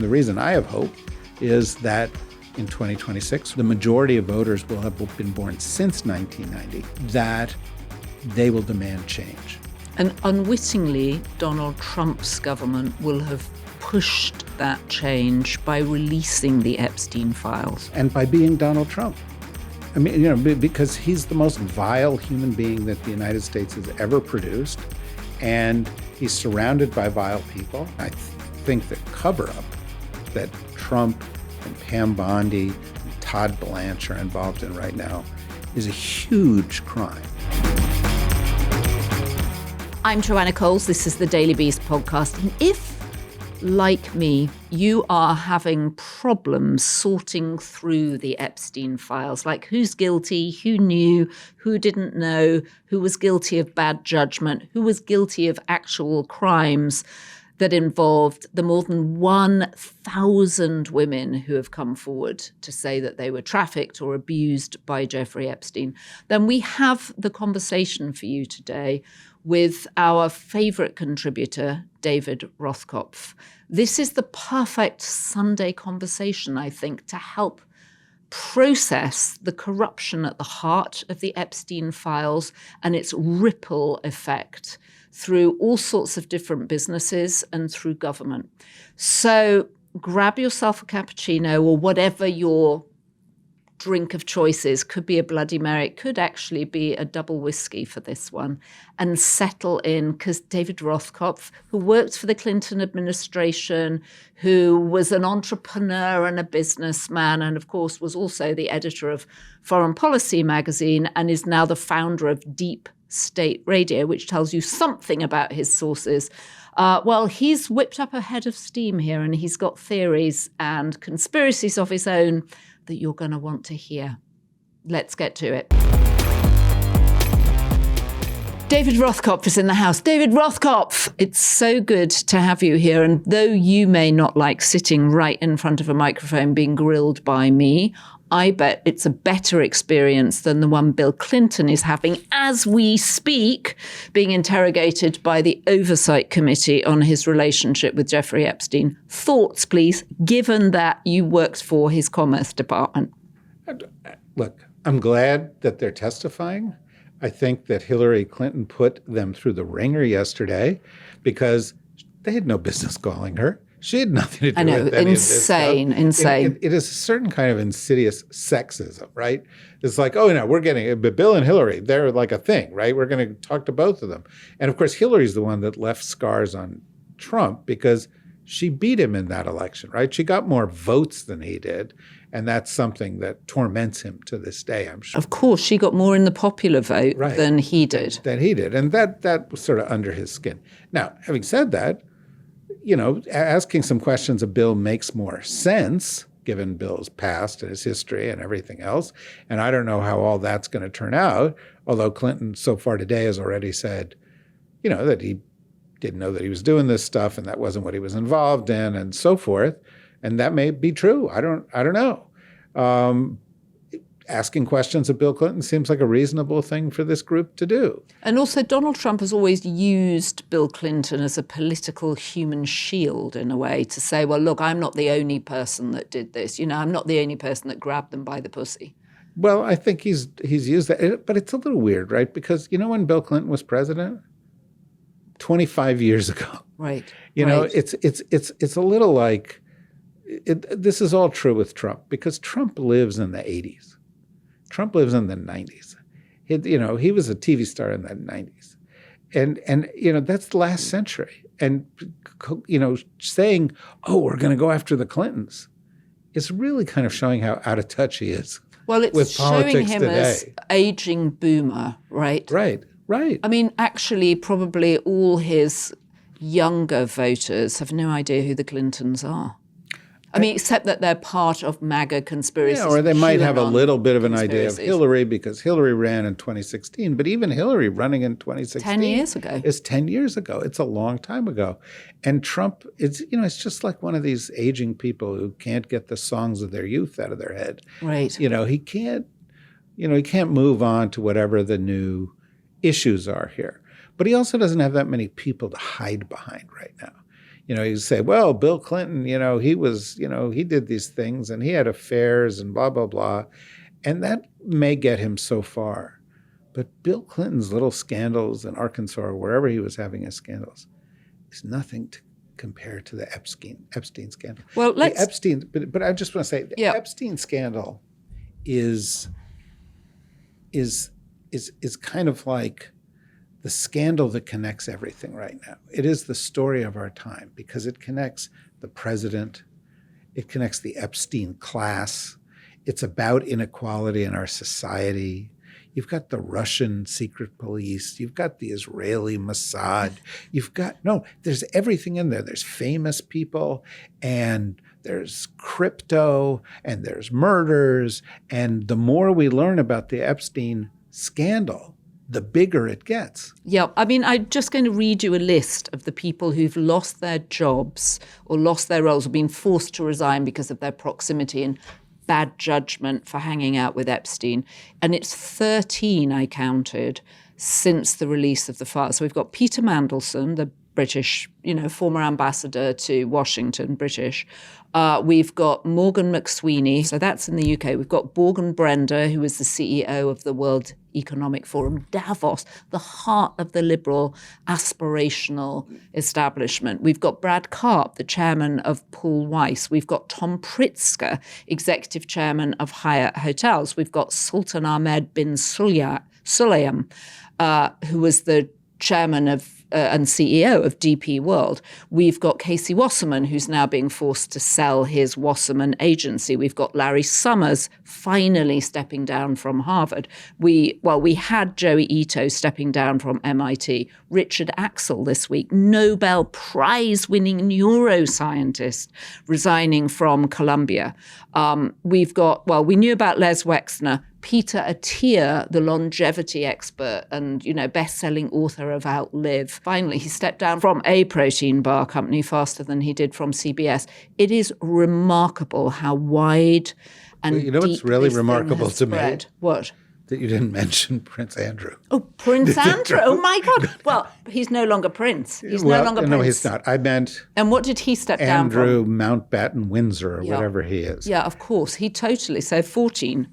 The reason I have hope is that in 2026, the majority of voters will have been born since 1990, that they will demand change. And unwittingly, Donald Trump's government will have pushed that change by releasing the Epstein files. And by being Donald Trump. I mean, because he's the most vile human being that the United States has ever produced, and he's surrounded by vile people. I think the cover-up that Trump and Pam Bondi and Todd Blanche are involved in right now is a huge crime. I'm Joanna Coles. This is the Daily Beast podcast. And if, like me, you are having problems sorting through the Epstein files, like who's guilty, who knew, who didn't know, who was guilty of bad judgment, who was guilty of actual crimes that involved the more than 1,000 women who have come forward to say that they were trafficked or abused by Jeffrey Epstein, then we have the conversation for you today with our favorite contributor, David Rothkopf. This is the perfect Sunday conversation, I think, to help process the corruption at the heart of the Epstein files and its ripple effect through all sorts of different businesses and through government. So grab yourself a cappuccino or whatever your drink of choice is. Could be a Bloody Mary, it could actually be a double whiskey for this one, and settle in, because David Rothkopf, who worked for the Clinton administration, who was an entrepreneur and a businessman, and of course was also the editor of Foreign Policy magazine, and is now the founder of Deep State Radio, which tells you something about his sources. Well, he's whipped up a head of steam here, and he's got theories and conspiracies of his own that you're going to want to hear. Let's get to it. David Rothkopf is in the house. David Rothkopf, it's so good to have you here. And though you may not like sitting right in front of a microphone being grilled by me, I bet it's a better experience than the one Bill Clinton is having as we speak, being interrogated by the Oversight Committee on his relationship with Jeffrey Epstein. Thoughts, please, given that you worked for his Commerce Department. Look, I'm glad that they're testifying. I think that Hillary Clinton put them through the ringer yesterday because they had no business calling her. She had nothing to do with any of this stuff. Insane. It is a certain kind of insidious sexism, right? It's like, oh, no, we're getting it. But Bill and Hillary, they're like a thing, right? We're going to talk to both of them. And of course, Hillary's the one that left scars on Trump because she beat him in that election, right? She got more votes than he did. And that's something that torments him to this day, I'm sure. Of course, she got more in the popular vote than he did. And that was sort of under his skin. Now, having said that, asking some questions of Bill makes more sense, given Bill's past and his history and everything else. And I don't know how all that's going to turn out, although Clinton so far today has already said, that he didn't know that he was doing this stuff and that wasn't what he was involved in and so forth. And that may be true. I don't know. Asking questions of Bill Clinton seems like a reasonable thing for this group to do. And also, Donald Trump has always used Bill Clinton as a political human shield in a way to say, well, look, I'm not the only person that did this. I'm not the only person that grabbed them by the pussy. Well, I think he's used that. But it's a little weird, right? Because when Bill Clinton was president? 25 years ago. Right. It's a little like, this is all true with Trump because Trump lives in the 80s. Trump lives in the 90s. He was a TV star in the 90s. And that's the last century. And, saying, oh, we're going to go after the Clintons is really kind of showing how out of touch he is with politics today. Well, it's showing him as aging boomer, right? Right. I mean, actually, probably all his younger voters have no idea who the Clintons are. I mean, except that they're part of MAGA conspiracies. Yeah, or they might have a little bit of an idea of Hillary because Hillary ran in 2016. But even Hillary running in 2016 10 years ago. Is 10 years ago. It's a long time ago. And Trump, it's just like one of these aging people who can't get the songs of their youth out of their head. Right. He can't move on to whatever the new issues are here. But he also doesn't have that many people to hide behind right now. You say, well, Bill Clinton, he was, he did these things and he had affairs and blah, blah, blah. And that may get him so far. But Bill Clinton's little scandals in Arkansas or wherever he was having his scandals is nothing to compare to the Epstein scandal. Well, but I just want to say the Epstein scandal is kind of like the scandal that connects everything right now. It is the story of our time because it connects the president, it connects the Epstein class. It's about inequality in our society. You've got the Russian secret police. You've got the Israeli Mossad. There's everything in there. There's famous people, and there's crypto, and there's murders. And the more we learn about the Epstein scandal, the bigger it gets. Yeah, I mean, I'm just going to read you a list of the people who've lost their jobs or lost their roles or been forced to resign because of their proximity and bad judgment for hanging out with Epstein. And it's 13, I counted, since the release of the file. So we've got Peter Mandelson, the British, former ambassador to Washington, British. We've got Morgan McSweeney, so that's in the UK. We've got Borgen Brender, who was the CEO of the World Economic Forum, Davos, the heart of the liberal aspirational establishment. We've got Brad Karp, the chairman of Paul Weiss. We've got Tom Pritzker, executive chairman of Hyatt Hotels. We've got Sultan Ahmed bin Sulayem, who was the chairman of and CEO of DP World. We've got Casey Wasserman, who's now being forced to sell his Wasserman agency. We've got Larry Summers finally stepping down from Harvard. We had Joey Ito stepping down from MIT. Richard Axel this week, Nobel Prize-winning neuroscientist, resigning from Columbia. We knew about Les Wexner, Peter Attia, the longevity expert and, best-selling author of Outlive. Finally, he stepped down from a protein bar company faster than he did from CBS. It is remarkable how wide and deep what's really this remarkable thing has to me? spread. What? That you didn't mention Prince Andrew. Oh, Prince Andrew. Oh, my God. Well, he's no longer Prince. He's no longer Prince. No, he's not. I meant And what did he step down from? Andrew Mountbatten Windsor or whatever he is. Yeah, of course. He totally. So 14.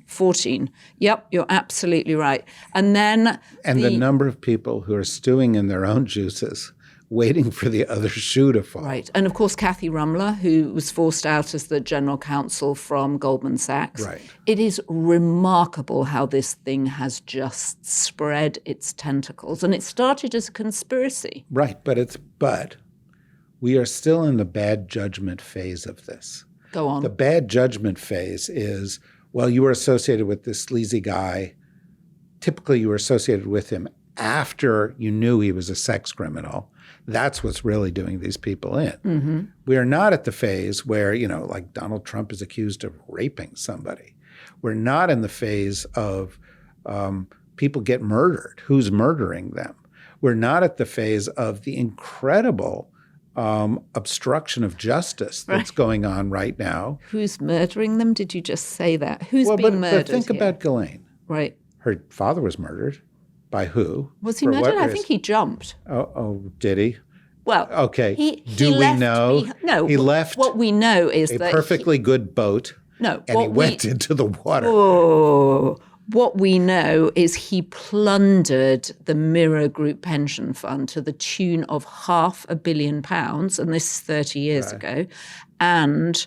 Yep, you're absolutely right. And then the number of people who are stewing in their own juices, waiting for the other shoe to fall. Right. And of course, Kathy Rumler, who was forced out as the general counsel from Goldman Sachs. Right. It is remarkable how this thing has just spread its tentacles. And it started as a conspiracy. Right. But we are still in the bad judgment phase of this. Go on. The bad judgment phase is, you were associated with this sleazy guy. Typically, you were associated with him after you knew he was a sex criminal. That's what's really doing these people in. Mm-hmm. We are not at the phase where, like Donald Trump is accused of raping somebody. We're not in the phase of people get murdered. Who's murdering them? We're not at the phase of the incredible obstruction of justice that's going on right now. Who's murdering them? Did you just say that? Who's being murdered? But think about Ghislaine. Right. Her father was murdered. By who? Was he murdered? I think he jumped. Oh, did he? Well, okay. Do we know? No. He left. What we know is a that perfectly good boat. No. And he went into the water. Oh. What we know is he plundered the Mirror Group pension fund to the tune of £500 million, and this is 30 years ago, and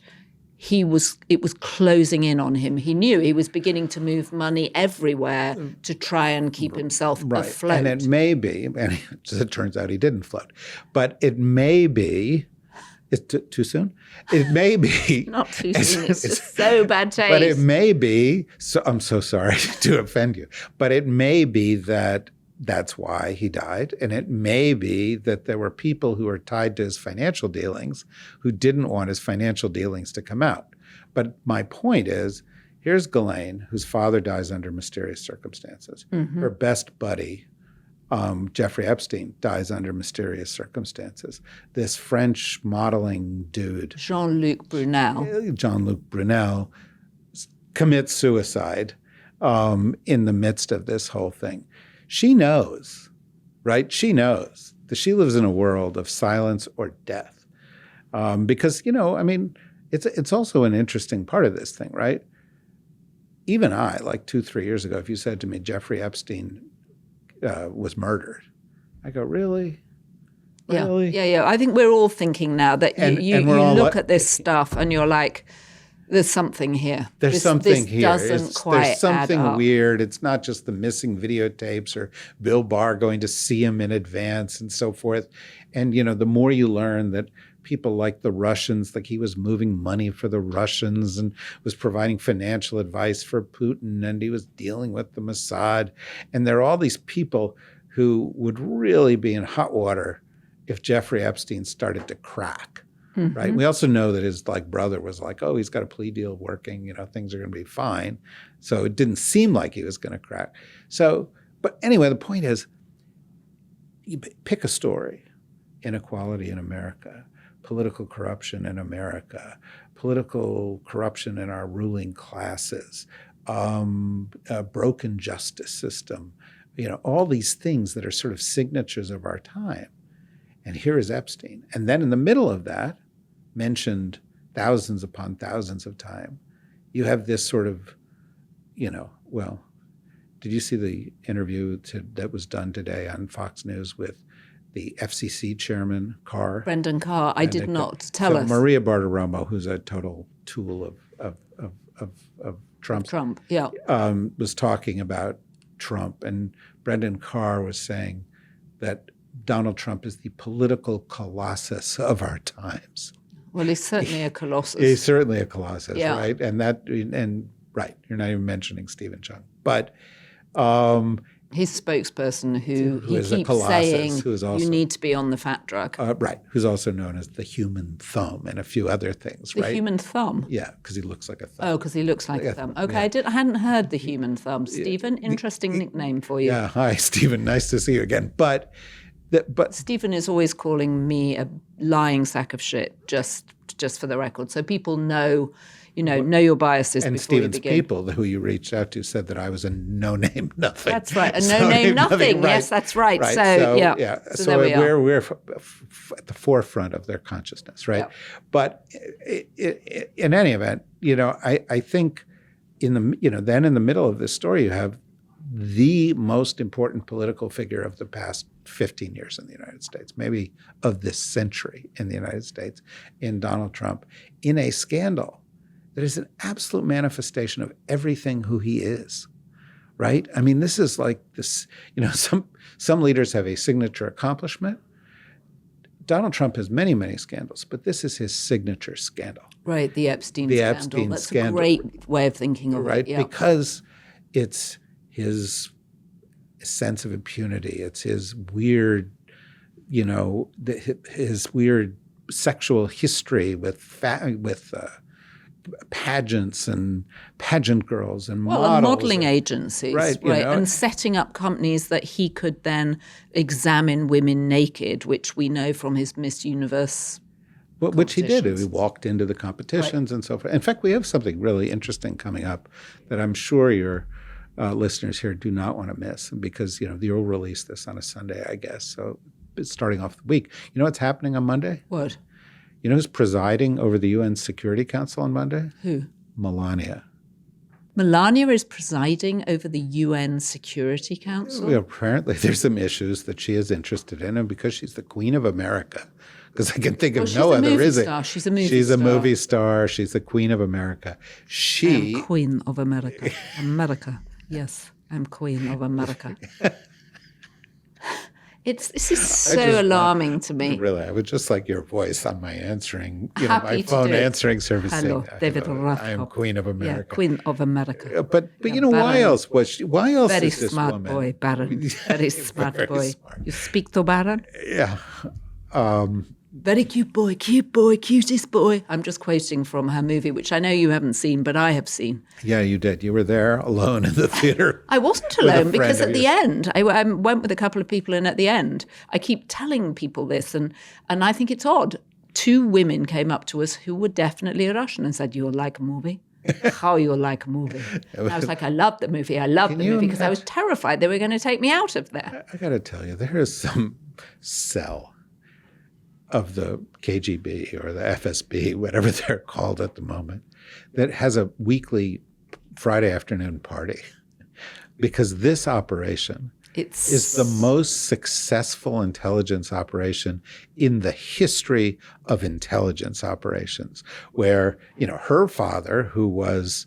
it was closing in on him. He knew he was beginning to move money everywhere to try and keep himself afloat. And it may be, and as it turns out he didn't float, but it may be, it's too soon? It may be. Not too soon, it's just so bad taste. But it may be, I'm so sorry to offend you, but it may be that that's why he died. And it may be that there were people who were tied to his financial dealings who didn't want his financial dealings to come out. But my point is, here's Ghislaine, whose father dies under mysterious circumstances. Mm-hmm. Her best buddy, Jeffrey Epstein, dies under mysterious circumstances. This French modeling dude, Jean-Luc Brunel, commits suicide in the midst of this whole thing. She knows, right? She knows that she lives in a world of silence or death. Because, I mean, it's also an interesting part of this thing, right? Even I, like 2-3 years ago, if you said to me, Jeffrey Epstein was murdered, I go, really? Really? Yeah. I think we're all thinking now that you look at this stuff and you're like, there's something here. There's something here. Doesn't quite there's something add up. weird. It's not just the missing videotapes or Bill Barr going to see him in advance and so forth. And, the more you learn that people like the Russians, like he was moving money for the Russians and was providing financial advice for Putin, and he was dealing with the Mossad. And there are all these people who would really be in hot water if Jeffrey Epstein started to crack. Mm-hmm. Right. We also know that his brother was like, oh, he's got a plea deal working, things are going to be fine. So it didn't seem like he was going to crack. So, but anyway, the point is, you pick a story: inequality in America, political corruption in America, political corruption in our ruling classes, a broken justice system, all these things that are sort of signatures of our time. And here is Epstein. And then in the middle of that, mentioned thousands upon thousands of times, you have this sort of, well, did you see the interview that was done today on Fox News with the FCC chairman, Carr? Brendan Carr. I did not. Tell us. Maria Bartiromo, who's a total tool of Trump, yeah, was talking about Trump. And Brendan Carr was saying that Donald Trump is the political colossus of our times. Well, he's certainly a colossus. He's certainly a colossus, yeah. Right? And right, you're not even mentioning Stephen Chung. But his spokesperson who he is keeps a colossus, saying who is also, you need to be on the fat drug. Right, who's also known as the human thumb and a few other things, the right? The human thumb? Yeah, because he looks like a thumb. Oh, because he looks like a thumb. Okay, yeah. I hadn't heard the human thumb. Stephen, interesting nickname for you. Yeah, hi, Stephen. Nice to see you again. But Stephen is always calling me a lying sack of shit, just for the record, so people know your biases and before Stephen's you begin. people who you reached out to said that I was a no-name nothing. That's right, a no-name nothing. Right. Yes, that's right. Right. So yeah. So there we are. we're at the forefront of their consciousness, right? Yeah. But in any event, I think then in the middle of this story you have the most important political figure of the past 15 years in the United States, maybe of this century in the United States, in Donald Trump, in a scandal that is an absolute manifestation of everything who he is, right? I mean, this is like this, some leaders have a signature accomplishment. Donald Trump has many, many scandals, but this is his signature scandal. Right, the Epstein scandal. That's scandal. A great way of thinking of right? it. Yeah. Because it's his sense of impunity. It's his weird, his weird sexual history with pageants and pageant girls and models. And modeling agencies, right? And setting up companies that he could then examine women naked, which we know from his Miss Universe. Which he did. He walked into the competitions and so forth. In fact, we have something really interesting coming up that I'm sure your listeners here do not want to miss, because you'll release this on a Sunday, I guess. So it's starting off the week. You know what's happening on Monday? What? You know who's presiding over the UN Security Council on Monday? Who? Melania. Melania is presiding over the UN Security Council? Well, apparently there's some issues that she is interested in, and because she's the Queen of America, because I can think of no other, is it? She's a movie star. She's a movie star. She's the Queen of America. I am Queen of America. America. Yes, I'm Queen of America. This is so alarming to me. Really, I would just like your voice on my answering, Happy my phone to answering service. Hello, David Rothkopf. I am Queen of America. Yeah, Queen of America. But why else was she? Why else very is this smart woman? Boy, Baron. Very smart Very boy. smart. You speak to Baron? Yeah. Very cute boy, cutest boy. I'm just quoting from her movie, which I know you haven't seen, but I have seen. Yeah, you did. You were there alone in the theater. I wasn't alone because at the end, I went with a couple of people in at the end. I keep telling people this, and I think it's odd. 2 women came up to us who were definitely Russian and said, "You like a movie? How you like a movie?" And I was like, "I love the movie. I love the movie," because I was terrified they were going to take me out of there. I got to tell you, there is some cell of the KGB or the FSB, whatever they're called at the moment, that has a weekly Friday afternoon party. Because this operation is the most successful intelligence operation in the history of intelligence operations, where, her father, who was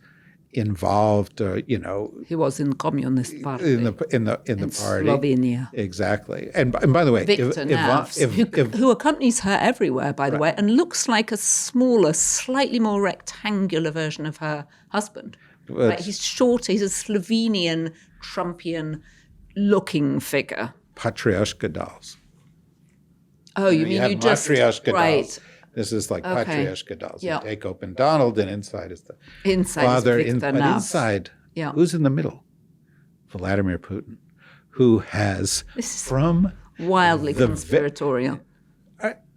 involved, he was in Communist Party in the party, Slovenia. Exactly. And by the way, Victor Navs, who accompanies her everywhere, by the way, and looks like a smaller, slightly more rectangular version of her husband. Right? He's short. He's a Slovenian, Trumpian-looking figure. Patrioshka dolls. Oh, you mean you just Matryoshka right? dolls. This is like Patrioshka dolls. Yeah. You take open Donald, and inside is the Inside father. is Victor Navs. Inside, who's in the middle? Vladimir Putin, who has wildly conspiratorial.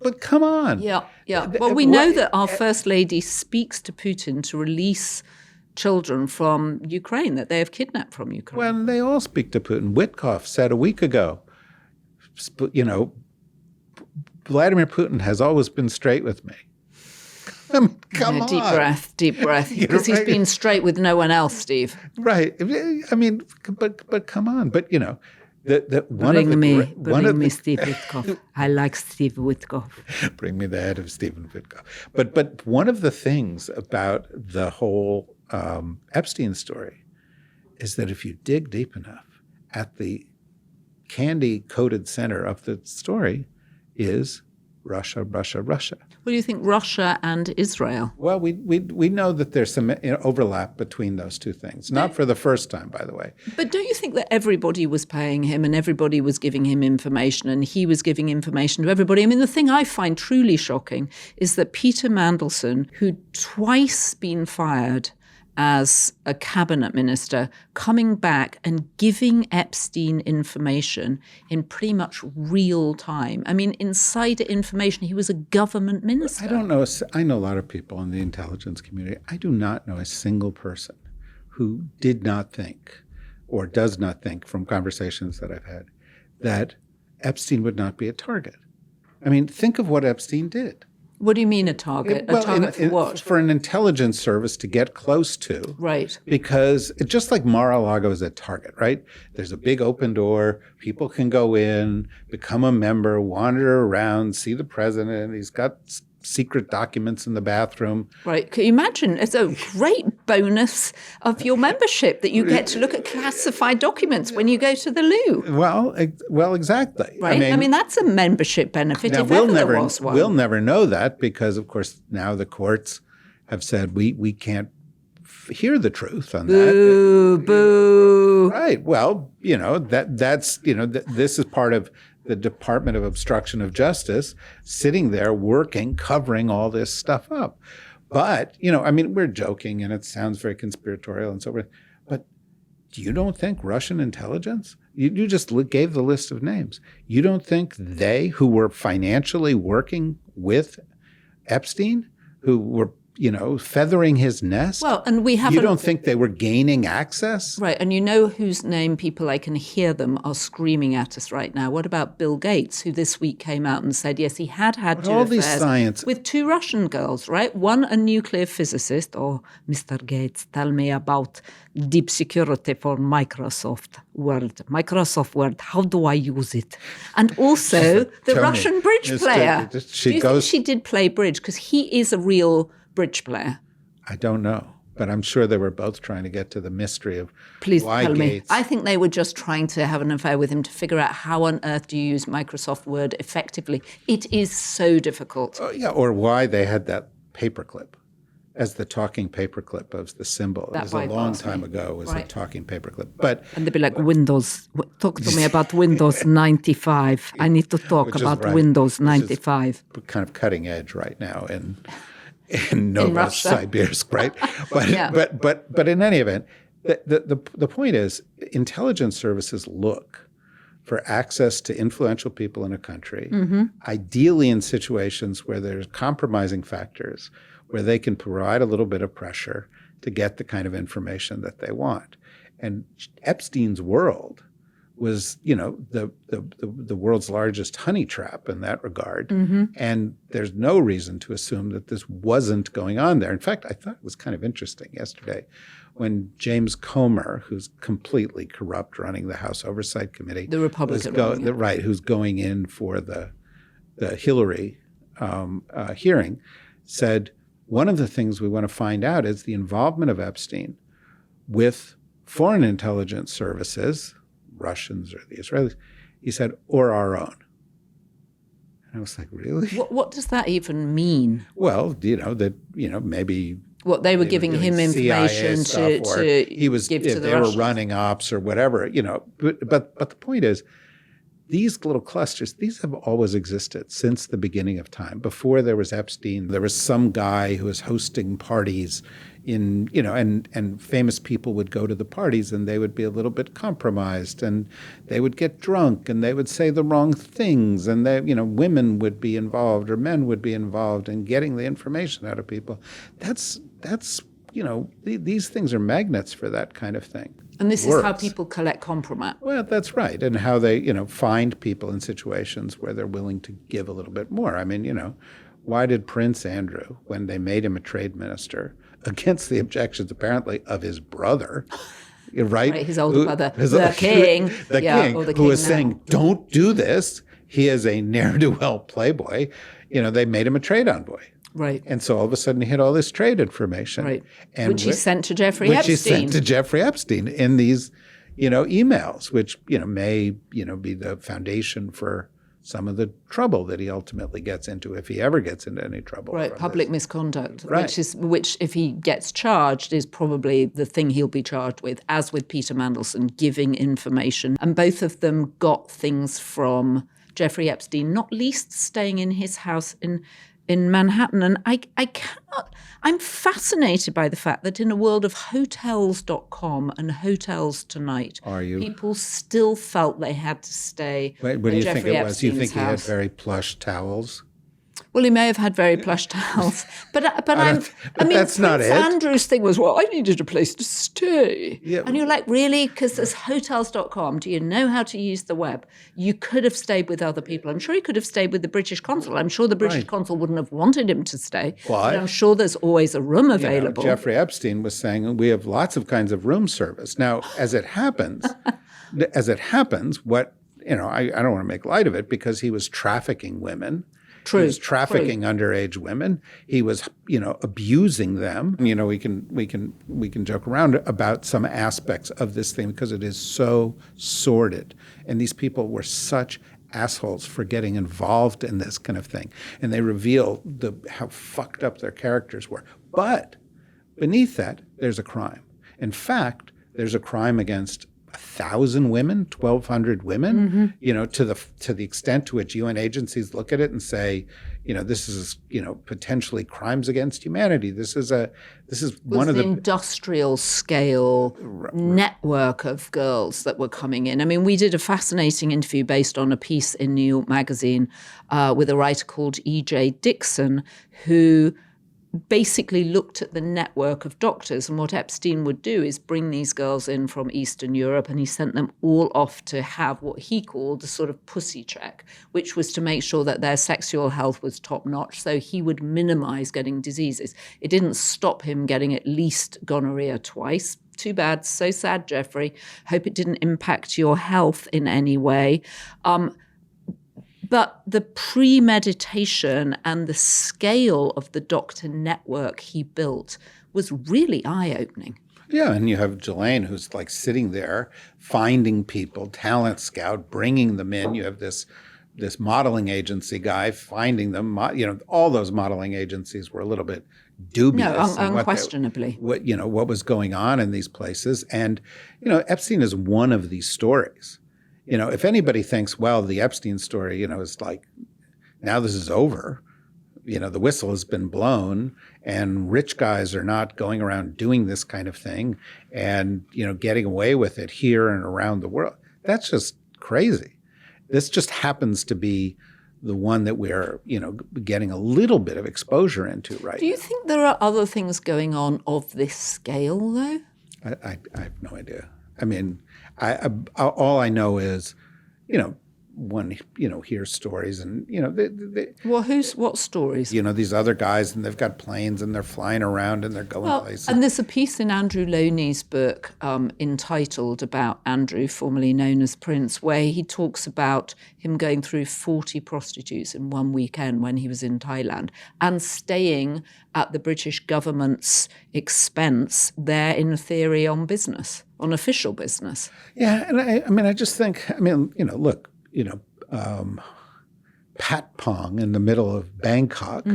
But come on. Yeah. Well, we know that our First Lady speaks to Putin to release children from Ukraine that they have kidnapped from Ukraine. Well, they all speak to Putin. Rothkopf said a week ago, Vladimir Putin has always been straight with me. Come on. Deep breath. Because he's been straight with no one else, Steve. Right. I mean, but come on. But, Bring me Steve Witkoff. I like Steve Witkoff. Bring me the head of Stephen Witkoff. But one of the things about the whole Epstein story is that if you dig deep enough, at the candy-coated center of the story is Russia. What do you think, Russia and Israel? Well, we know that there's some overlap between those two things. Not for the first time, by the way. But don't you think that everybody was paying him and everybody was giving him information and he was giving information to everybody? I mean, the thing I find truly shocking is that Peter Mandelson, who'd twice been fired as a cabinet minister, coming back and giving Epstein information in pretty much real time. I mean, insider information. He was a government minister. I don't know. I know a lot of people in the intelligence community. I do not know a single person who did not think or does not think, from conversations that I've had, that Epstein would not be a target. I mean, think of what Epstein did. What do you mean a target? A target for what? For an intelligence service to get close to. Right. Because just like Mar-a-Lago is a target, right? There's a big open door. People can go in, become a member, wander around, see the president. He's got secret documents in the bathroom. Right. Can you imagine? It's a great bonus of your membership that you get to look at classified documents when you go to the loo. Well, exactly. Right. I mean, that's a membership benefit if ever there was one. We'll never know that because, of course, now the courts have said we can't hear the truth on that. Boo. Right. Well, this is part of the Department of Obstruction of Justice sitting there working, covering all this stuff up. But, we're joking and it sounds very conspiratorial and so forth. But you don't think Russian intelligence? You just gave the list of names. You don't think they, who were financially working with Epstein, who were feathering his nest? Well, and we have. You don't think they were gaining access? Right, and you know whose name people, I can hear them, are screaming at us right now. What about Bill Gates, who this week came out and said, yes, he had two affairs with two Russian girls, right? One, a nuclear physicist. Oh, Mr. Gates, tell me about deep security for Microsoft Word. Microsoft Word, how do I use it? And also the Russian bridge player. Do you think she did play bridge? Because he is a real bridge player. I don't know, but I'm sure they were both trying to get to the mystery of Please why tell Gates. Me. I think they were just trying to have an affair with him to figure out how on earth do you use Microsoft Word effectively. It is so difficult. Or why they had that paperclip as the talking paperclip of the symbol. It was a long time ago. It was a talking paperclip. And they'd be like, Windows, talk to me about Windows 95. I need to talk about Windows 95. Kind of cutting edge right now in Novosibirsk, right? But in any event, the point is, intelligence services look for access to influential people in a country, ideally in situations where there's compromising factors, where they can provide a little bit of pressure to get the kind of information that they want. And Epstein's world was, the world's largest honey trap in that regard. And there's no reason to assume that this wasn't going on there. In fact, I thought it was kind of interesting yesterday when James Comer, who's completely corrupt running the House Oversight Committee, the Republican, who's going in for the Hillary hearing, said, one of the things we want to find out is the involvement of Epstein with foreign intelligence services, Russians or the Israelis, he said, or our own. And I was like, really? What does that even mean? Well, maybe what they were giving him information to he was give to the they Russians. were running ops or whatever, But the point is, these little clusters, these have always existed since the beginning of time. Before there was Epstein, there was some guy who was hosting parties and famous people would go to the parties and they would be a little bit compromised and they would get drunk and they would say the wrong things and women would be involved or men would be involved in getting the information out of people. That's these things are magnets for that kind of thing. And this is how people collect Kompromat. Well, that's right. And how they, find people in situations where they're willing to give a little bit more. I mean, why did Prince Andrew, when they made him a trade minister, against the objections apparently of his brother, right? His older brother, the king, who was saying, don't do this. He is a ne'er-do-well playboy. They made him a trade envoy. Right. And so all of a sudden he had all this trade information. Right. And which he sent to Jeffrey Epstein. In these, emails, which, may, be the foundation for some of the trouble that he ultimately gets into, if he ever gets into any trouble. Right. Public misconduct, right. which if he gets charged is probably the thing he'll be charged with, as with Peter Mandelson, giving information. And both of them got things from Jeffrey Epstein, not least staying in his house in Manhattan. And I'm fascinated by the fact that in a world of hotels.com and hotels tonight, people still felt they had to stay What do you Jeffrey think it was? You Epstein's think he had house. very plush towels? Well, he may have had very plush towels, but that's not it. Andrew's thing was, well, I needed a place to stay. Yeah. And you're like, really? Because there's hotels.com. Do you know how to use the web? You could have stayed with other people. I'm sure he could have stayed with the British consul. I'm sure the British consul wouldn't have wanted him to stay. Why? But I'm sure there's always a room available. Jeffrey Epstein was saying we have lots of kinds of room service. Now, as it happens, what, I don't want to make light of it because he was trafficking women. True. He was trafficking underage women. He was, abusing them. We can joke around about some aspects of this thing because it is so sordid. And these people were such assholes for getting involved in this kind of thing. And they reveal how fucked up their characters were. But beneath that, there's a crime. In fact, there's a crime against 1,000 women, 1,200 women, to the extent to which UN agencies look at it and say, this is, potentially crimes against humanity. This is one of the industrial scale network of girls that were coming in. I mean, we did a fascinating interview based on a piece in New York Magazine with a writer called E.J. Dixon, who basically looked at the network of doctors. And what Epstein would do is bring these girls in from Eastern Europe, and he sent them all off to have what he called a sort of pussy check, which was to make sure that their sexual health was top notch. So he would minimize getting diseases. It didn't stop him getting at least gonorrhea twice. Too bad. So sad, Jeffrey. Hope it didn't impact your health in any way. But the premeditation and the scale of the doctor network he built was really eye-opening. Yeah, and you have Ghislaine who's like sitting there, finding people, talent scout, bringing them in. You have this modeling agency guy finding them. All those modeling agencies were a little bit dubious. No, unquestionably. What was going on in these places. And, Epstein is one of these stories. If anybody thinks, well, the Epstein story, is like, now this is over, the whistle has been blown and rich guys are not going around doing this kind of thing and, getting away with it here and around the world. That's just crazy. This just happens to be the one that we're, getting a little bit of exposure into right now. Do you think there are other things going on of this scale, though? I have no idea. I mean, all I know is, one, hears stories and, Well, what stories? these other guys and they've got planes and they're flying around and they're going places. And there's a piece in Andrew Loney's book entitled about Andrew, formerly known as Prince, where he talks about him going through 40 prostitutes in one weekend when he was in Thailand and staying at the British government's expense there in theory on business, on official business. Yeah, and I just think, look, Pat Pong in the middle of Bangkok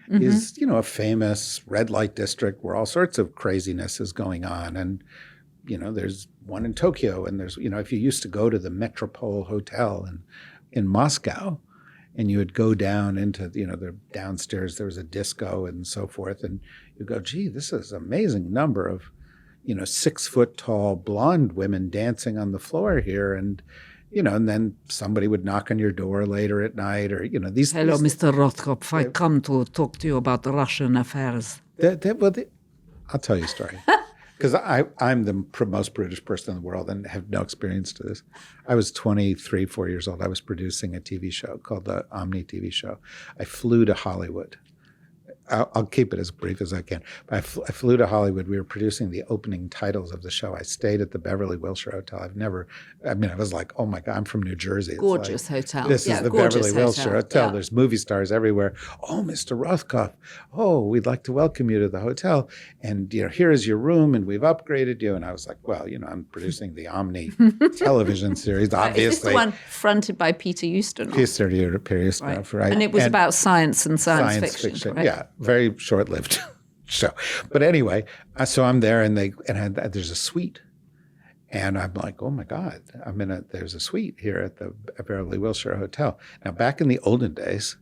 is, a famous red light district where all sorts of craziness is going on. And, there's one in Tokyo and there's, if you used to go to the Metropole Hotel in Moscow and you would go down into, the downstairs, there was a disco and so forth. And you go, gee, this is an amazing number of, 6-foot-tall blonde women dancing on the floor here. And then somebody would knock on your door later at night or, these... Hello, Mr. Rothkopf. I come to talk to you about Russian affairs. I'll tell you a story. Because I'm the most British person in the world and have no experience to this. I was 23, 4 years old. I was producing a TV show called the Omni TV show. I flew to Hollywood. I'll keep it as brief as I can. But I flew to Hollywood. We were producing the opening titles of the show. I stayed at the Beverly Wilshire Hotel. I was like, oh my God, I'm from New Jersey. It's gorgeous hotel. This is the Beverly Wilshire Hotel. Yeah. There's movie stars everywhere. Oh, Mr. Rothkopf. Oh, we'd like to welcome you to the hotel. And, here is your room and we've upgraded you. And I was like, well, I'm producing the Omni television series, obviously. Is this the one fronted by Peter Ustinov? Peter Ustinov, right. And it was about science and science fiction. Right? Yeah. Very short-lived show. But anyway, so I'm there and there's a suite. And I'm like, oh my God, there's a suite here at the Beverly Wilshire Hotel. Now, back in the olden days,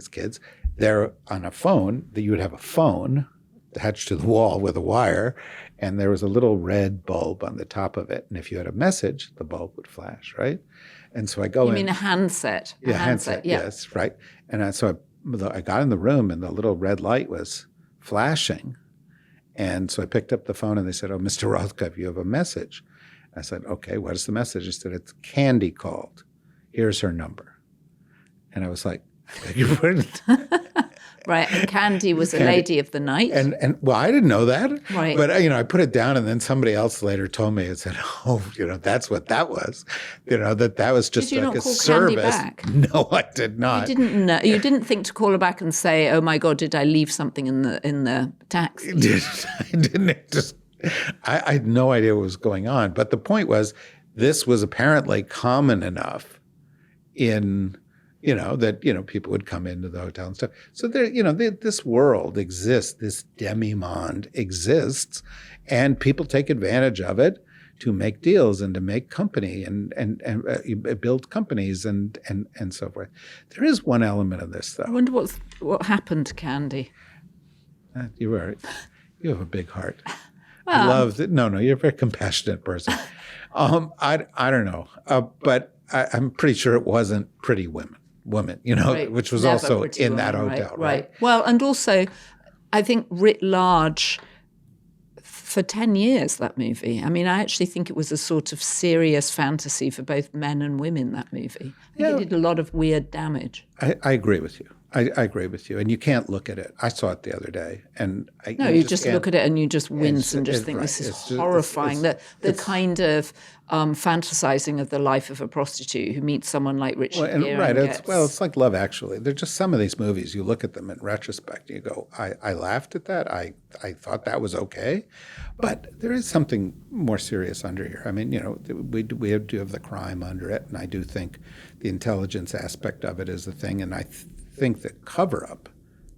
kids, there on a phone, that you would have a phone attached to the wall with a wire, and there was a little red bulb on the top of it. And if you had a message, the bulb would flash, right? And so I go in. You mean a handset? Yeah, handset, yeah. Yes, right. And so I got in the room and the little red light was flashing. And so I picked up the phone and they said, oh, Mr. Rothkopf, you have a message. I said, okay, what is the message? They said, it's Candy called. Here's her number. And I was like, I beg your pardon? Right, and Candy was a lady of the night. And well, I didn't know that. Right. But, I put it down and then somebody else later told me and said, oh, that's what that was. That was just like a service. Did you not call Candy back? No, I did not. You didn't know. You didn't think to call her back and say, oh my God, did I leave something in the taxi? I didn't. I had no idea what was going on. But the point was, this was apparently common enough in... that, people would come into the hotel and stuff. So there, this world exists, this demi-monde exists, and people take advantage of it to make deals and to make company and build companies and so forth. There is one element of this, though. I wonder what happened to Candy. You have a big heart. Well, I love it. No, you're a very compassionate person. I don't know, but I'm pretty sure it wasn't Pretty Women, right. Which was never also in that hotel, right? Well, and also, I think writ large, for 10 years, that movie. I actually think it was a sort of serious fantasy for both men and women, that movie. I think it did a lot of weird damage. I agree with you. I agree with you. And you can't look at it. I saw it the other day. And you just look at it and you just wince and just think this is horrifying. The kind of fantasizing of the life of a prostitute who meets someone like Richard Gere. Right. It's like Love Actually. They're just some of these movies. You look at them in retrospect and you go, I laughed at that. I thought that was okay. But there is something more serious under here. We do have the crime under it. And I do think the intelligence aspect of it is the thing. And I think the cover-up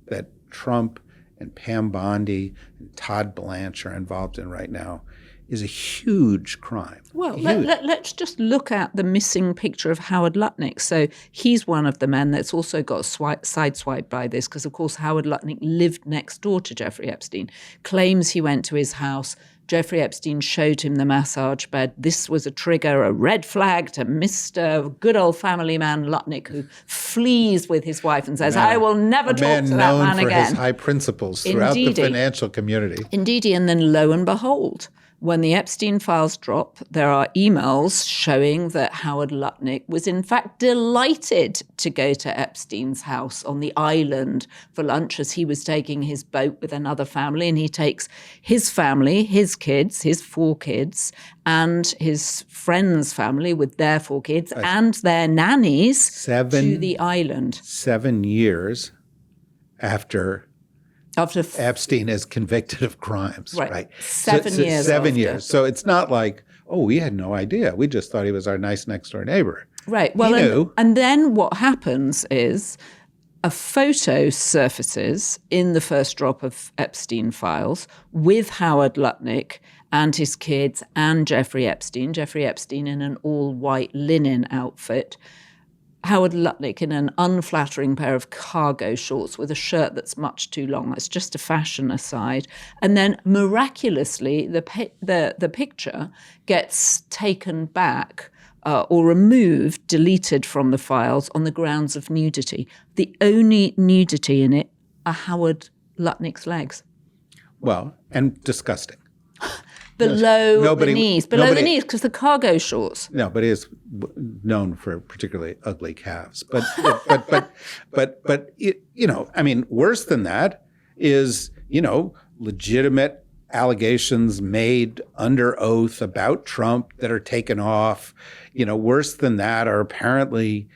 that Trump and Pam Bondi and Todd Blanche are involved in right now is a huge crime. Well, let's just look at the missing picture of Howard Lutnick. So he's one of the men that's also got sideswiped by this because, of course, Howard Lutnick lived next door to Jeffrey Epstein, claims he went to his house. Jeffrey Epstein showed him the massage bed. This was a trigger, a red flag to Mr. good old family man Lutnick, who flees with his wife and says, I will never talk to that man again. A man known for his high principles throughout the financial community. Indeedy. And then lo and behold, When the Epstein files drop, there are emails showing that Howard Lutnick was in fact delighted to go to Epstein's house on the island for lunch as he was taking his boat with another family. And he takes his family, his kids, his 4 kids, and his friend's family with their 4 kids and their nannies to the island. 7 years after Epstein is convicted of crimes, right? 7 years. 7 years. So it's not like, oh, we had no idea. We just thought he was our nice next door neighbor. Right. Well, and then what happens is a photo surfaces in the first drop of Epstein files with Howard Lutnick and his kids and Jeffrey Epstein in an all-white linen outfit, Howard Lutnick in an unflattering pair of cargo shorts with a shirt that's much too long. That's just a fashion aside. And then miraculously, the picture gets taken back or removed, deleted from the files on the grounds of nudity. The only nudity in it are Howard Lutnick's legs. Well, and disgusting. Below the knees, because the cargo shorts. No, but he is known for particularly ugly calves. But I mean, worse than that is, legitimate allegations made under oath about Trump that are taken off. Worse than that are apparently,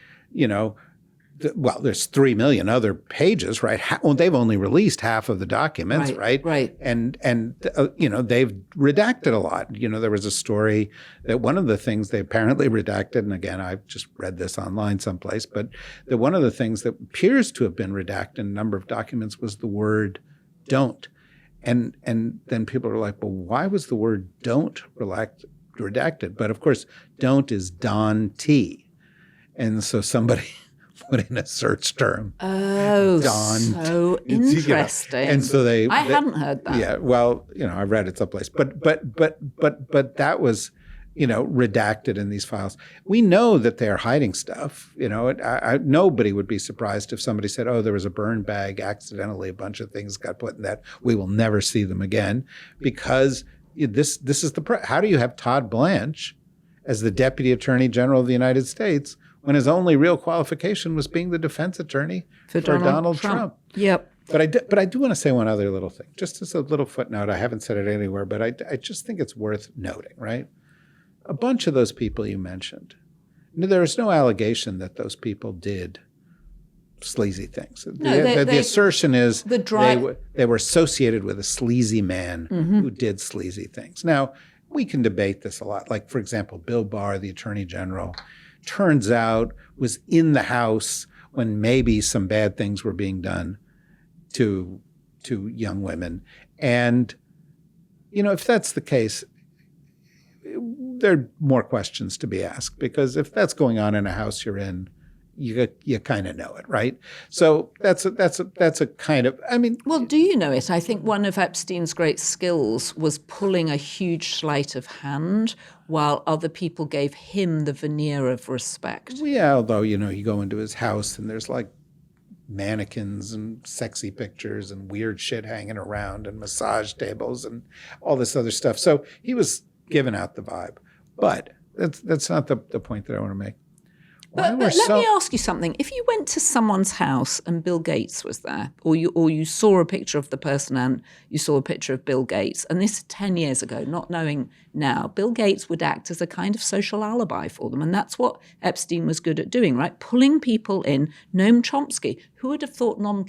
there's 3 million other pages, right? They've only released half of the documents, right? Right. And they've redacted a lot. There was a story that one of the things they apparently redacted, and again, I've just read this online someplace, but that one of the things that appears to have been redacted in a number of documents was the word "don't." And then people are like, well, why was the word "don't" redacted? But of course, "don't" is Don T. And so somebody put in a search term. Oh, Don, so interesting. And so I hadn't heard that. Yeah, well, I read it someplace. But that was, redacted in these files. We know that they're hiding stuff. Nobody would be surprised if somebody said, oh, there was a burn bag, accidentally a bunch of things got put in that. We will never see them again, because this is how do you have Todd Blanche as the Deputy Attorney General of the United States when his only real qualification was being the defense attorney for Donald Trump? Yep. But I do want to say one other little thing, just as a little footnote. I haven't said it anywhere, but I just think it's worth noting, right? A bunch of those people you mentioned, there is no allegation that those people did sleazy things. The assertion is they were associated with a sleazy man who did sleazy things. Now, we can debate this a lot. Like, for example, Bill Barr, the Attorney General, turns out was in the House when maybe some bad things were being done to young women. And, if that's the case, there are more questions to be asked, because if that's going on in a house you're in, you kind of know it, right? So that's a kind of, Well, do you know it? I think one of Epstein's great skills was pulling a huge sleight of hand while other people gave him the veneer of respect. Yeah, although, you go into his house and there's like mannequins and sexy pictures and weird shit hanging around and massage tables and all this other stuff. So he was giving out the vibe. But that's not the point that I want to make. But let me ask you something. If you went to someone's house and Bill Gates was there, or you saw a picture of the person and you saw a picture of Bill Gates, and this is 10 years ago, not knowing now, Bill Gates would act as a kind of social alibi for them. And that's what Epstein was good at doing, right? Pulling people in. Noam Chomsky. Who would have thought Noam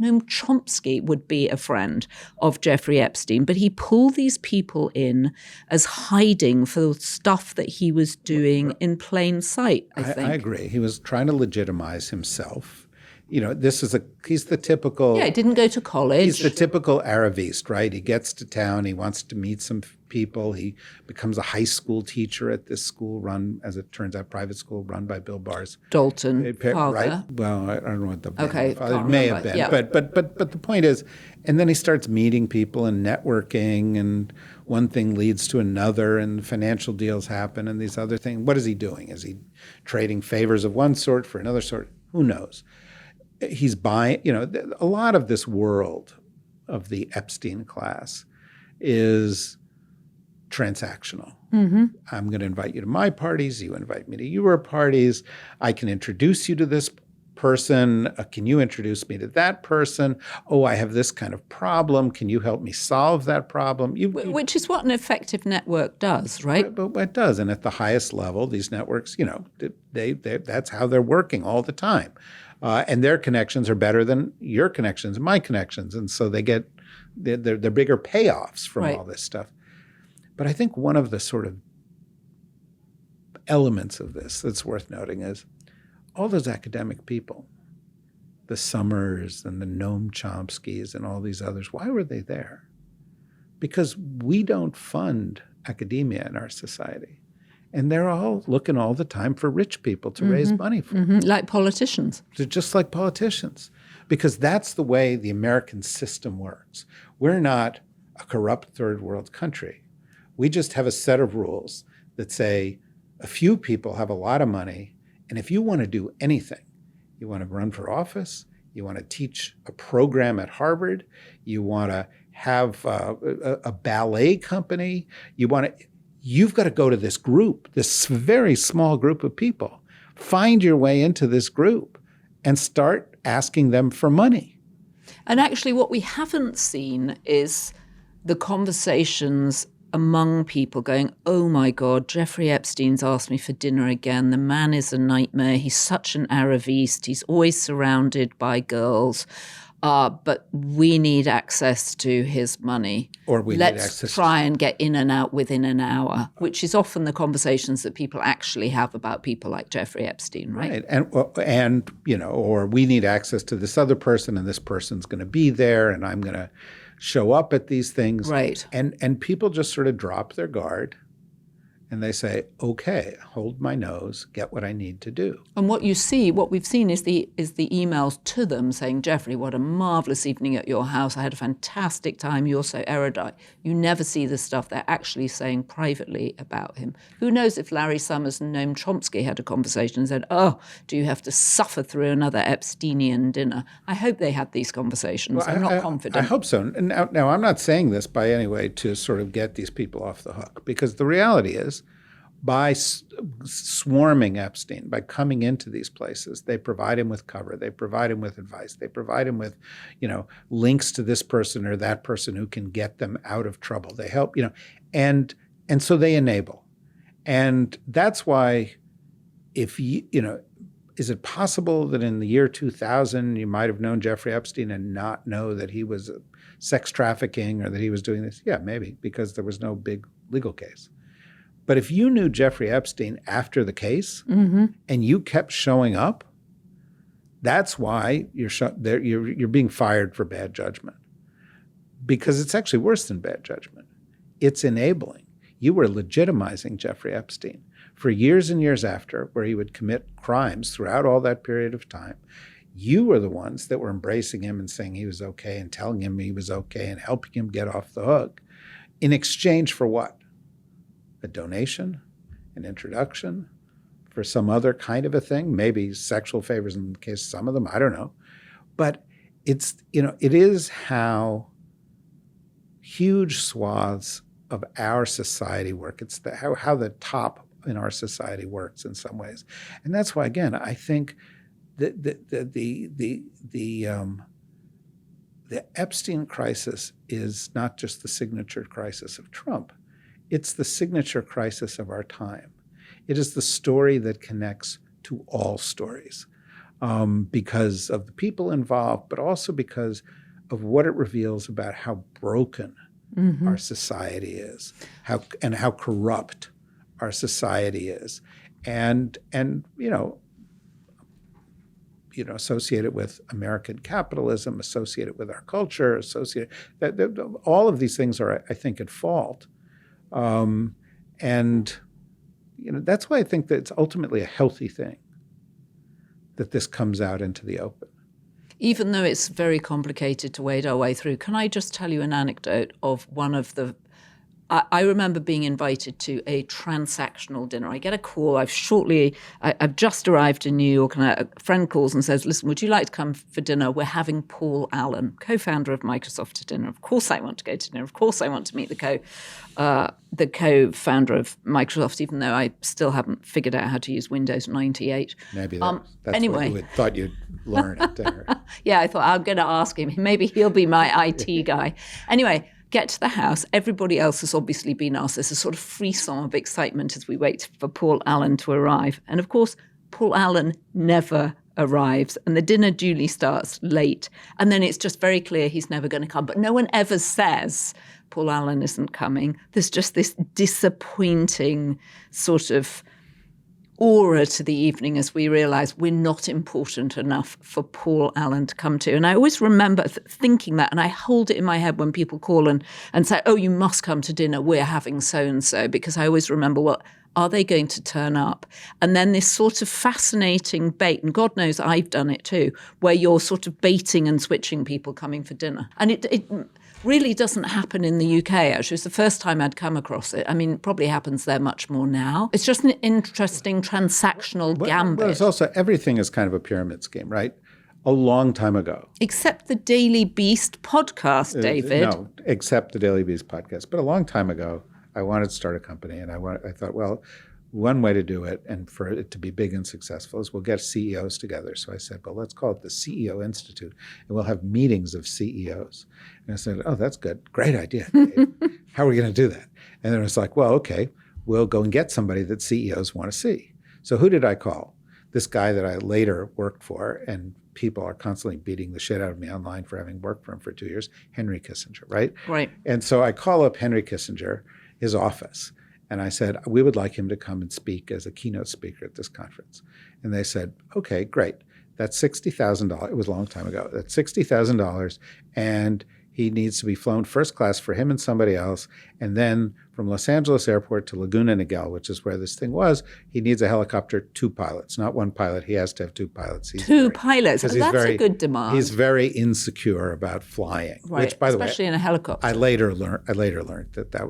Chomsky would be a friend of Jeffrey Epstein? But he pulled these people in as hiding for the stuff that he was doing in plain sight, I think. I agree. He was trying to legitimize himself. He's the typical... Yeah, he didn't go to college. He's the typical Aravist, right? He gets to town. He wants to meet some people. He becomes a high school teacher at this school run, as it turns out, private school run by Bill Barr's Dalton father. Right? Well, I don't know what the father. It may have been. Yeah. But the point is, and then he starts meeting people and networking, and one thing leads to another, and financial deals happen, and these other things. What is he doing? Is he trading favors of one sort for another sort? Who knows? He's buying, a lot of this world of the Epstein class is transactional. I'm going to invite you to my parties. You invite me to your parties. I can introduce you to this person. Can you introduce me to that person? Oh, I have this kind of problem. Can you help me solve that problem? Which is what an effective network does, right? But it does. And at the highest level, these networks, they that's how they're working all the time. And their connections are better than your connections and my connections. And so they get they're bigger payoffs from all this stuff. But I think one of the sort of elements of this that's worth noting is all those academic people, the Summers and the Noam Chomskys and all these others, why were they there? Because we don't fund academia in our society. And they're all looking all the time for rich people to raise money for. Like politicians. They're just like politicians. Because that's the way the American system works. We're not a corrupt third world country. We just have a set of rules that say a few people have a lot of money, and if you want to do anything, you want to run for office, you want to teach a program at Harvard, you want to have a ballet company, you've got to go to this group, this very small group of people, find your way into this group and start asking them for money. And actually what we haven't seen is the conversations among people going, oh my God, Jeffrey Epstein's asked me for dinner again. The man is a nightmare. He's such an Arabiste. He's always surrounded by girls. But we need access to his money. Or Let's try and get in and out within an hour, which is often the conversations that people actually have about people like Jeffrey Epstein, right? And or we need access to this other person, and this person's going to be there, and I'm going to show up at these things. Right. And people just sort of drop their guard and they say, okay, hold my nose, get what I need to do. And what we've seen is the emails to them saying, Jeffrey, what a marvelous evening at your house. I had a fantastic time. You're so erudite. You never see the stuff they're actually saying privately about him. Who knows if Larry Summers and Noam Chomsky had a conversation and said, oh, do you have to suffer through another Epsteinian dinner? I hope they had these conversations. Well, I'm not confident. I hope so. Now, I'm not saying this by any way to sort of get these people off the hook, because the reality is, by swarming Epstein, by coming into these places, they provide him with cover, they provide him with advice, they provide him with, links to this person or that person who can get them out of trouble. They help, and so they enable. And that's why is it possible that in the year 2000 you might have known Jeffrey Epstein and not know that he was sex trafficking or that he was doing this? Yeah, maybe, because there was no big legal case. But if you knew Jeffrey Epstein after the case and you kept showing up, that's why you're being fired for bad judgment. Because it's actually worse than bad judgment. It's enabling. You were legitimizing Jeffrey Epstein for years and years after, where he would commit crimes throughout all that period of time. You were the ones that were embracing him and saying he was okay and telling him he was okay and helping him get off the hook. In exchange for what? A donation, an introduction, for some other kind of a thing, maybe sexual favors in the case of some of them, I don't know. But it is how huge swaths of our society work. It's how the top in our society works in some ways. And that's why, again, I think the Epstein crisis is not just the signature crisis of Trump. It's the signature crisis of our time. It is the story that connects to all stories because of the people involved, but also because of what it reveals about how broken our society is, how corrupt our society is, and associated with American capitalism, associated with our culture, all of these things are, I think, at fault. That's why I think that it's ultimately a healthy thing that this comes out into the open. Even though it's very complicated to wade our way through, can I just tell you an anecdote of one of the I remember being invited to a transactional dinner. I get a call. I've just arrived in New York, and a friend calls and says, listen, would you like to come for dinner? We're having Paul Allen, co-founder of Microsoft, to dinner. Of course I want to go to dinner. Of course I want to meet the co-founder of Microsoft, even though I still haven't figured out how to use Windows 98. Maybe that's anyway. what you thought you'd learn at dinner. Yeah, I thought I'm going to ask him. Maybe he'll be my IT guy. Anyway, get to the house. Everybody else has obviously been asked. There's a sort of frisson of excitement as we wait for Paul Allen to arrive. And of course, Paul Allen never arrives, and the dinner duly starts late. And then it's just very clear he's never going to come. But no one ever says Paul Allen isn't coming. There's just this disappointing sort of aura to the evening as we realize we're not important enough for Paul Allen to come to. And I always remember thinking that, and I hold it in my head when people call and say, oh, you must come to dinner, we're having so-and-so, because I always remember, well, are they going to turn up? And then this sort of fascinating bait, and God knows I've done it too, where you're sort of baiting and switching people coming for dinner. And it really doesn't happen in the UK, actually. It's the first time I'd come across it. I mean, it probably happens there much more now. It's just an interesting transactional gambit. But it's also, everything is kind of a pyramid scheme, right? A long time ago. Except the Daily Beast podcast, David. No, except the Daily Beast podcast. But a long time ago, I wanted to start a company, and I thought, well, one way to do it, and for it to be big and successful, is we'll get CEOs together. So I said, well, let's call it the CEO Institute, and we'll have meetings of CEOs. And I said, oh, that's good. Great idea, Dave. How are we going to do that? And then it's like, well, okay, we'll go and get somebody that CEOs want to see. So who did I call? This guy that I later worked for, and people are constantly beating the shit out of me online for having worked for him for 2 years, Henry Kissinger, right? Right. And so I call up Henry Kissinger, his office, and I said, we would like him to come and speak as a keynote speaker at this conference. And they said, okay, great. That's $60,000. It was a long time ago. That's $60,000. And he needs to be flown first class for him and somebody else. And then from Los Angeles Airport to Laguna Niguel, which is where this thing was, he needs a helicopter, 2 pilots, not 1 pilot. He has to have 2 pilots. Two pilots. That's a good demand. He's very insecure about flying, right. Which, by the way, especially in a helicopter. I later learned that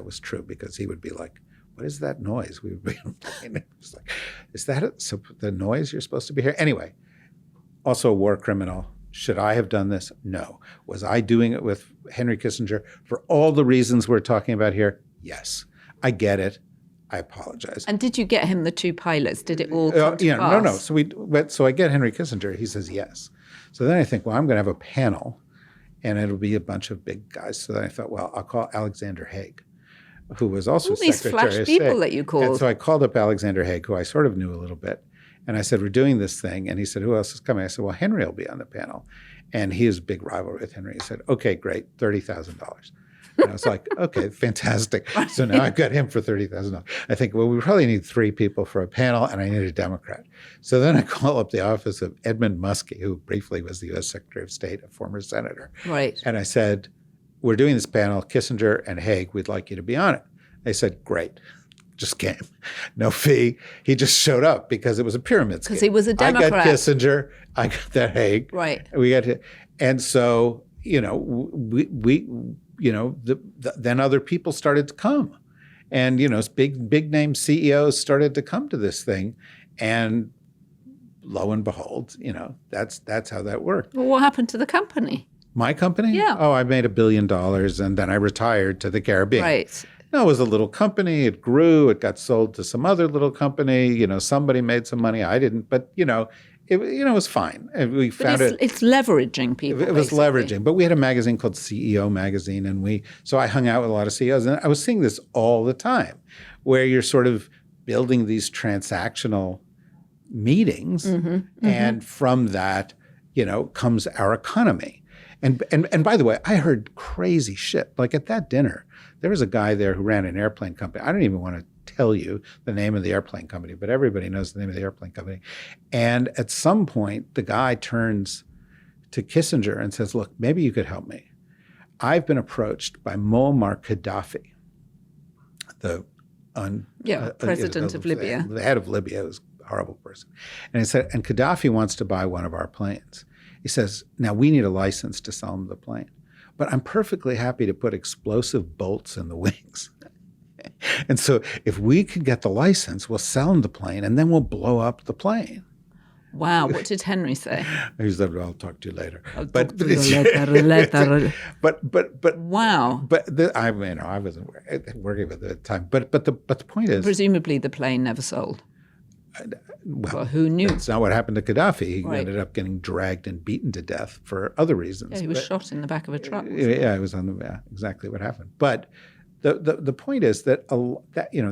was true, because he would be like, what is that noise? We would be it's like, is that the noise you're supposed to be hearing? Anyway, also a war criminal. Should I have done this? No. Was I doing it with Henry Kissinger for all the reasons we're talking about here? Yes. I get it. I apologize. And did you get him the 2 pilots? Did it all come to pass? No. So I get Henry Kissinger. He says yes. So then I think, well, I'm going to have a panel, and it'll be a bunch of big guys. So then I thought, well, I'll call Alexander Haig, who was also Secretary of State. All these flash people that you called. And so I called up Alexander Haig, who I sort of knew a little bit. And I said, we're doing this thing. And he said, who else is coming? I said, well, Henry will be on the panel. And he is a big rival with Henry. He said, okay, great, $30,000. And I was like, okay, fantastic. So now I've got him for $30,000. I think, well, we probably need 3 people for a panel, and I need a Democrat. So then I call up the office of Edmund Muskie, who briefly was the U.S. Secretary of State, a former senator. Right. And I said, we're doing this panel, Kissinger and Haig, we'd like you to be on it. They said, great. Just came. No fee. He just showed up because it was a pyramid scheme. Because he was a Democrat. I got Kissinger. I got that Haig. Right. And so, then other people started to come. And, big name CEOs started to come to this thing. And lo and behold, that's how that worked. Well, what happened to the company? My company? Yeah. Oh, I made $1 billion, and then I retired to the Caribbean. Right. No, it was a little company. It grew. It got sold to some other little company. Somebody made some money. I didn't, but it was fine. And we found it's leveraging people. It was basically. leveraging. But we had a magazine called CEO Magazine, and so I hung out with a lot of CEOs, and I was seeing this all the time, where you're sort of building these transactional meetings, and from that, comes our economy. And by the way, I heard crazy shit. Like at that dinner, there was a guy there who ran an airplane company. I don't even want to tell you the name of the airplane company, but everybody knows the name of the airplane company. And at some point, the guy turns to Kissinger and says, look, maybe you could help me. I've been approached by Muammar Gaddafi, the president of Libya. The head of Libya was a horrible person. And he said, and Gaddafi wants to buy one of our planes. He says, now we need a license to sell him the plane. but I'm perfectly happy to put explosive bolts in the wings. And so if we can get the license, we'll sell them the plane, and then we'll blow up the plane. Wow, what did Henry say? He said, "I'll talk to you later." I'll talk to you later. But wow. But I wasn't working with it at the time. But the point is, presumably the plane never sold. Well, who knew? That's not what happened to Gaddafi. He Right. ended up getting dragged and beaten to death for other reasons. Yeah, he was shot in the back of a truck. Yeah, it was exactly what happened. But the point is that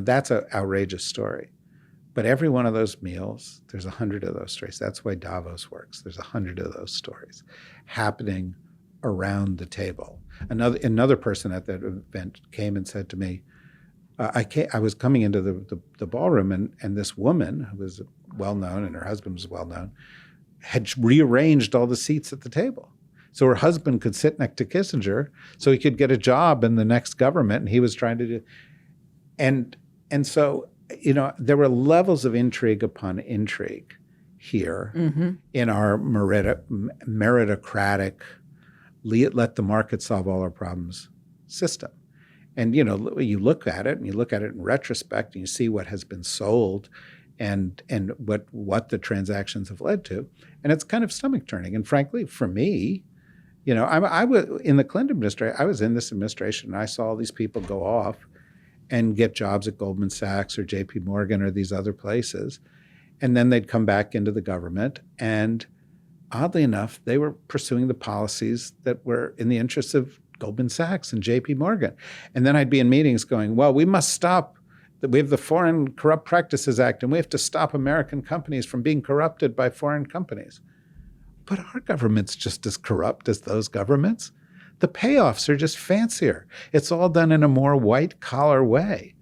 that's an outrageous story. But every one of those meals, there's 100 of those stories. That's why Davos works. There's 100 of those stories happening around the table. Another person at that event came and said to me, I was coming into the ballroom, and this woman who was well-known, and her husband was well-known, had rearranged all the seats at the table. So her husband could sit next to Kissinger so he could get a job in the next government, and he was trying to do. And so, there were levels of intrigue upon intrigue here in our meritocratic, let the market solve all our problems system. And, you look at it in retrospect, and you see what has been sold and what the transactions have led to. And it's kind of stomach turning. And frankly, for me, I was in the Clinton administration. I was in this administration, and I saw all these people go off and get jobs at Goldman Sachs or JP Morgan or these other places. And then they'd come back into the government. And oddly enough, they were pursuing the policies that were in the interests of Goldman Sachs and JP Morgan. And then I'd be in meetings going, well, we must stop. We have the Foreign Corrupt Practices Act, and we have to stop American companies from being corrupted by foreign companies. But our government's just as corrupt as those governments. The payoffs are just fancier. It's all done in a more white-collar way.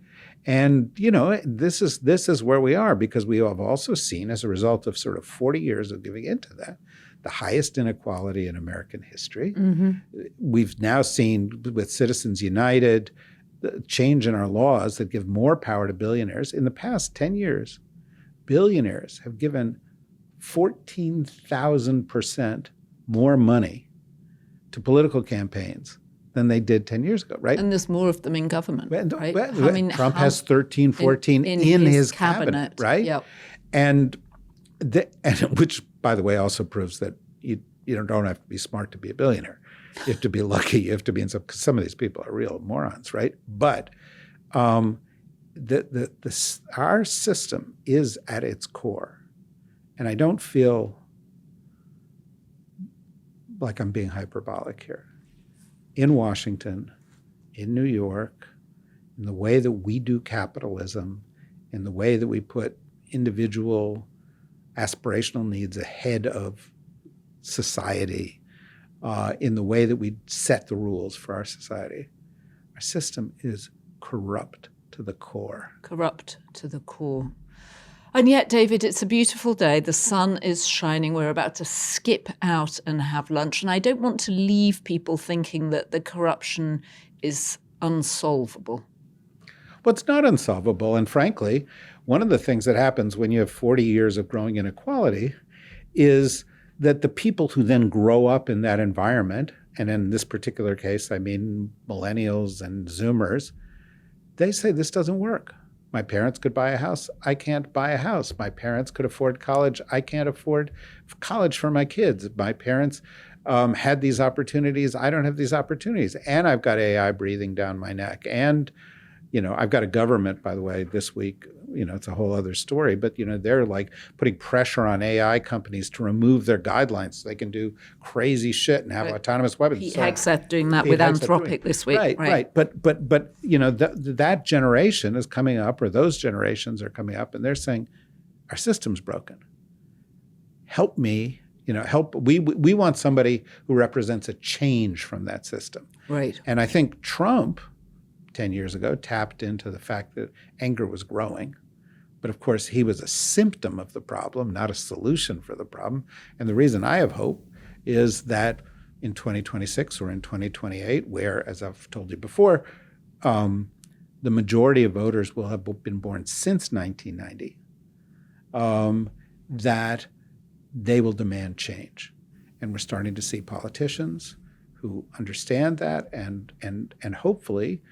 And, this is where we are, because we have also seen, as a result of sort of 40 years of giving into that, the highest inequality in American history. Mm-hmm. We've now seen, with Citizens United, the change in our laws that give more power to billionaires. In the past 10 years, billionaires have given 14,000% more money to political campaigns than they did 10 years ago, right? And there's more of them in government, right? Trump has 13, 14 in his cabinet, right? Yep. And which, by the way, also proves that you don't have to be smart to be a billionaire. You have to be lucky. You have to be in because some of these people are real morons, right? But our system is at its core, and I don't feel like I'm being hyperbolic here. In Washington, in New York, in the way that we do capitalism, in the way that we put individual aspirational needs ahead of society, in the way that we set the rules for our society, our system is corrupt to the core. Corrupt to the core. And yet, David, it's a beautiful day. The sun is shining. We're about to skip out and have lunch. And I don't want to leave people thinking that the corruption is unsolvable. Well, it's not unsolvable. And frankly, one of the things that happens when you have 40 years of growing inequality is that the people who then grow up in that environment, and in this particular case, I mean millennials and Zoomers, they say this doesn't work. My parents could buy a house. I can't buy a house. My parents could afford college. I can't afford college for my kids. My parents had these opportunities. I don't have these opportunities. And I've got AI breathing down my neck. And, I've got a government, by the way, this week, it's a whole other story, but, they're like putting pressure on AI companies to remove their guidelines so they can do crazy shit and have autonomous weapons. Pete Hegseth doing that with Anthropic this week. Right. But that generation is coming up, or those generations are coming up, and they're saying, our system's broken. Help me, help. We want somebody who represents a change from that system. Right. And I think Trump, 10 years ago, tapped into the fact that anger was growing. But of course, he was a symptom of the problem, not a solution for the problem. And the reason I have hope is that in 2026 or in 2028, where, as I've told you before, the majority of voters will have been born since 1990, that they will demand change. And we're starting to see politicians who understand that and hopefully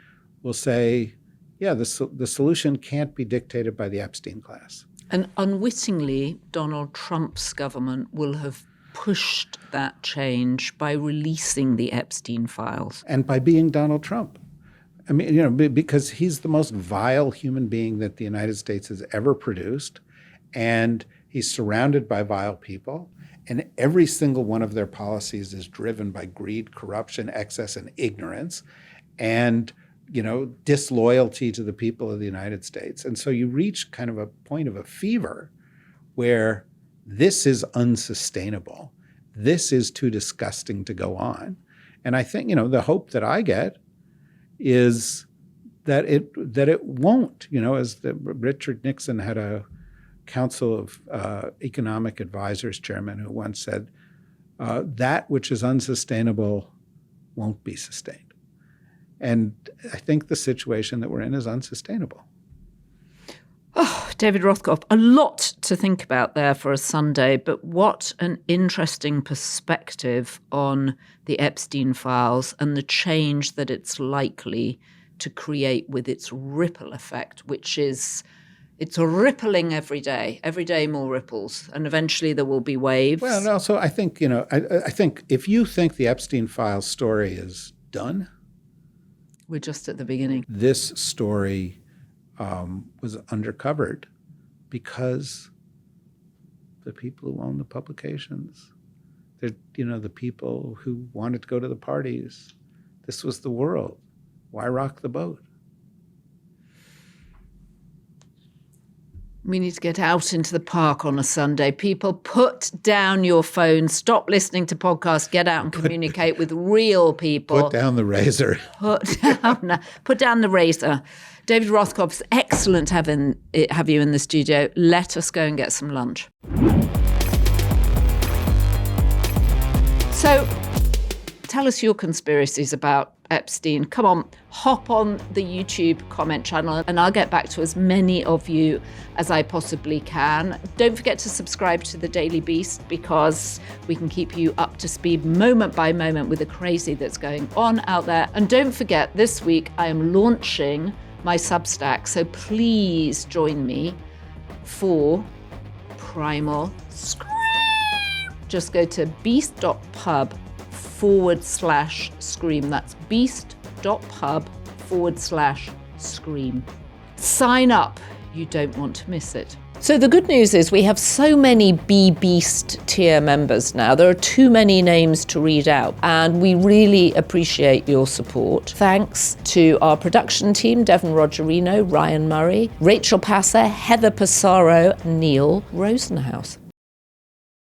will say, yeah, the solution can't be dictated by the Epstein class. And unwittingly, Donald Trump's government will have pushed that change by releasing the Epstein files. And by being Donald Trump. I mean, because he's the most vile human being that the United States has ever produced. And he's surrounded by vile people. And every single one of their policies is driven by greed, corruption, excess, and ignorance. And disloyalty to the people of the United States. And so you reach kind of a point of a fever where this is unsustainable. This is too disgusting to go on. And I think, the hope that I get is that it won't. As Richard Nixon had a Council of Economic Advisors chairman who once said, that which is unsustainable won't be sustained. And I think the situation that we're in is unsustainable. Oh, David Rothkopf, a lot to think about there for a Sunday, but what an interesting perspective on the Epstein files and the change that it's likely to create with its ripple effect, which is it's rippling every day more ripples, and eventually there will be waves. Well, and also I think, I think if you think the Epstein files story is done, we're just at the beginning. This story was undercovered because the people who own the publications, the people who wanted to go to the parties, this was the world. Why rock the boat? We need to get out into the park on a Sunday. People, put down your phone, stop listening to podcasts, get out and communicate with real people. Put down the razor. Put down the razor. David Rothkopf, it's excellent to have you in the studio. Let us go and get some lunch. So, tell us your conspiracies about Epstein. Come on, hop on the YouTube comment channel and I'll get back to as many of you as I possibly can. Don't forget to subscribe to The Daily Beast because we can keep you up to speed moment by moment with the crazy that's going on out there. And don't forget, this week I am launching my Substack, so please join me for Primal Scream. Just go to beast.pub/scream. That's beast.pub/scream. Sign up. You don't want to miss it. So the good news is we have so many Be Beast tier members now. There are too many names to read out, and we really appreciate your support. Thanks to our production team, Devon Rogerino, Ryan Murray, Rachel Passer, Heather Passaro, Neil Rosenhaus.